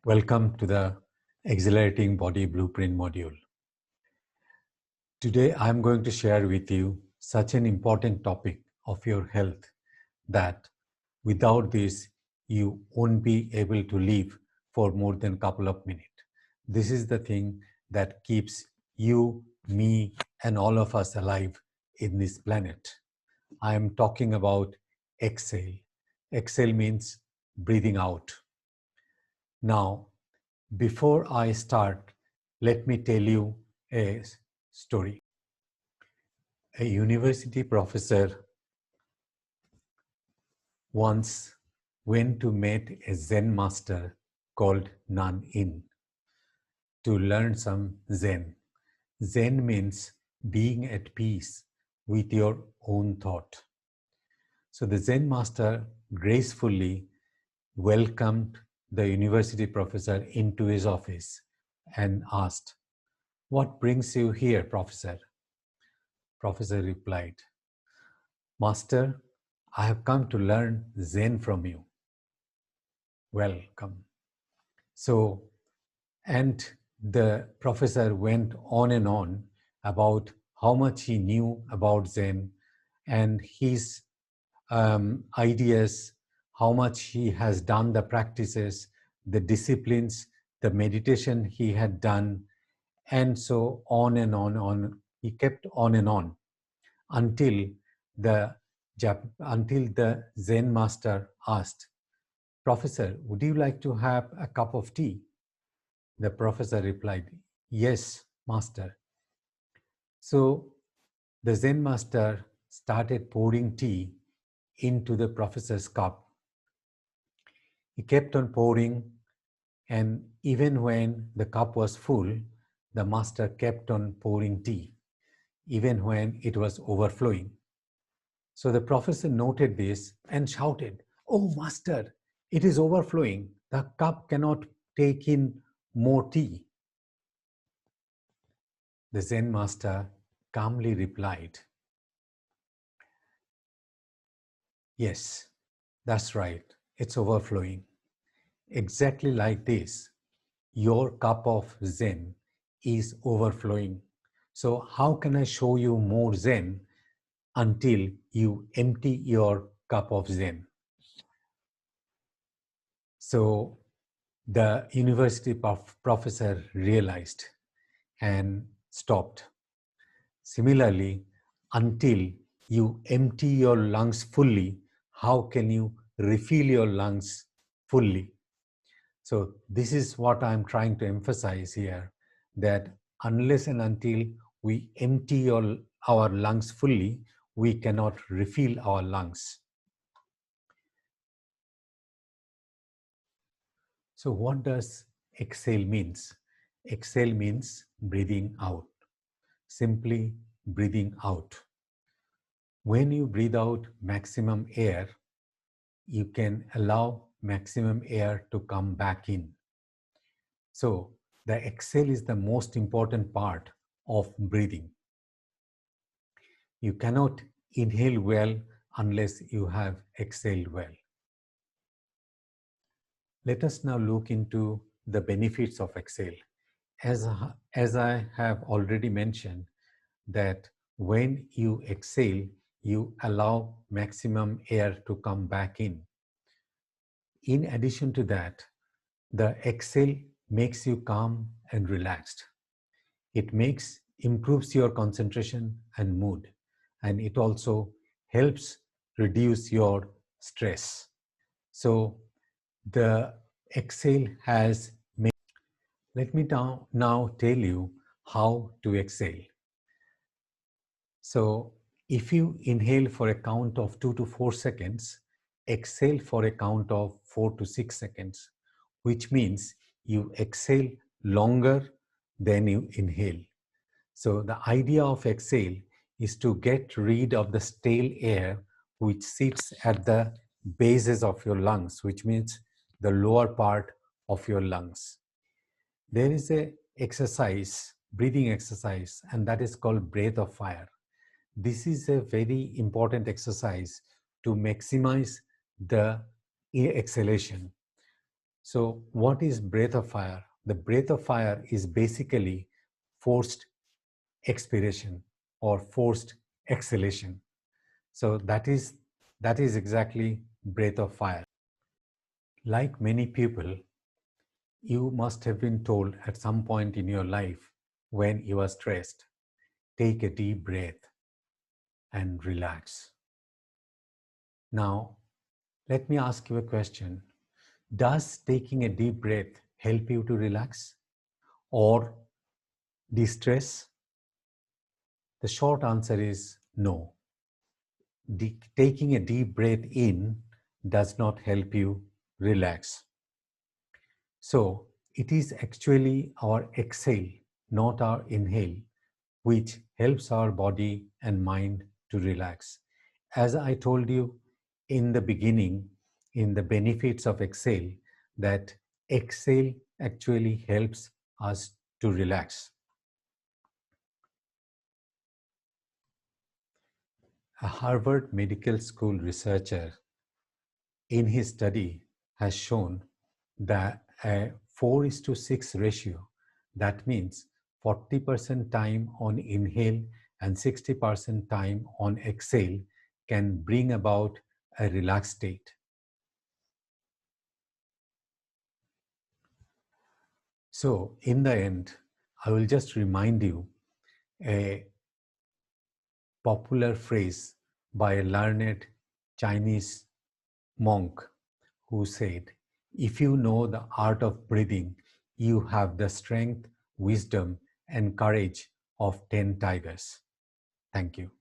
Welcome to the Exhilarating Body Blueprint module. Today I'm going to share with you such an important topic of your health that without this you won't be able to live for more than a couple of minutes. This is the thing that keeps you, me, and all of us alive in this planet. I am talking about exhale. Exhale means breathing out. Now, before I start, let me tell you a story. A university professor once went to meet a Zen master called Nan In to learn some Zen. Zen means being at peace with your own thought. So the Zen master gracefully welcomed the university professor into his office and asked, "What brings you here, professor?" Professor replied, "Master, I have come to learn Zen from you." Welcome. So, and the professor went on and on about how much he knew about Zen and his ideas, how much he has done the practices, the disciplines, the meditation he had done, and so on and on. He kept on and on until the Zen master asked, "Professor, would you like to have a cup of tea?" The professor replied, "Yes, master." So the Zen master started pouring tea into the professor's cup. He kept on pouring, and even when the cup was full, the master kept on pouring tea, even when it was overflowing. So the professor noted this and shouted, "Oh, master, it is overflowing. The cup cannot take in more tea." The Zen master calmly replied, "Yes, that's right. It's overflowing. Exactly like this, your cup of Zen is overflowing. So how can I show you more Zen until you empty your cup of Zen?" So the university professor realized and stopped. Similarly, until you empty your lungs fully, how can you refill your lungs fully? So this is what I'm trying to emphasize here, that unless and until we empty our lungs fully, we cannot refill our lungs. So what does exhale means? Exhale means breathing out. Simply breathing out. When you breathe out maximum air, you can allow maximum air to come back in. So the exhale is the most important part of breathing. You cannot inhale well unless you have exhaled well. Let us now look into the benefits of exhale. As I have already mentioned, that when you exhale, you allow maximum air to come back in. In addition to that, the exhale makes you calm and relaxed. It improves your concentration and mood, and it also helps reduce your stress. So the exhale has made. Let me now tell you how to exhale. So if you inhale for a count of 2 to 4 seconds, exhale for a count of 4 to 6 seconds, which means you exhale longer than you inhale. So the idea of exhale is to get rid of the stale air which sits at the bases of your lungs, which means the lower part of your lungs. There is a exercise, breathing exercise, and that is called breath of fire. This is a very important exercise to maximize the exhalation. So, what is breath of fire? The breath of fire is basically forced expiration or forced exhalation. So that is exactly breath of fire. Like many people, you must have been told at some point in your life when you are stressed, take a deep breath and relax. Now, let me ask you a question. Does taking a deep breath help you to relax or de-stress? The short answer is no. Taking a deep breath in does not help you relax. So it is actually our exhale, not our inhale, which helps our body and mind to relax. As I told you in the beginning, in the benefits of exhale, that exhale actually helps us to relax. A Harvard Medical School researcher in his study has shown that a 4:6 ratio, that means 40% time on inhale and 60% time on exhale, can bring about a relaxed state. So, in the end, I will just remind you a popular phrase by a learned Chinese monk who said, if you know the art of breathing, you have the strength, wisdom, and courage of 10 tigers. Thank you.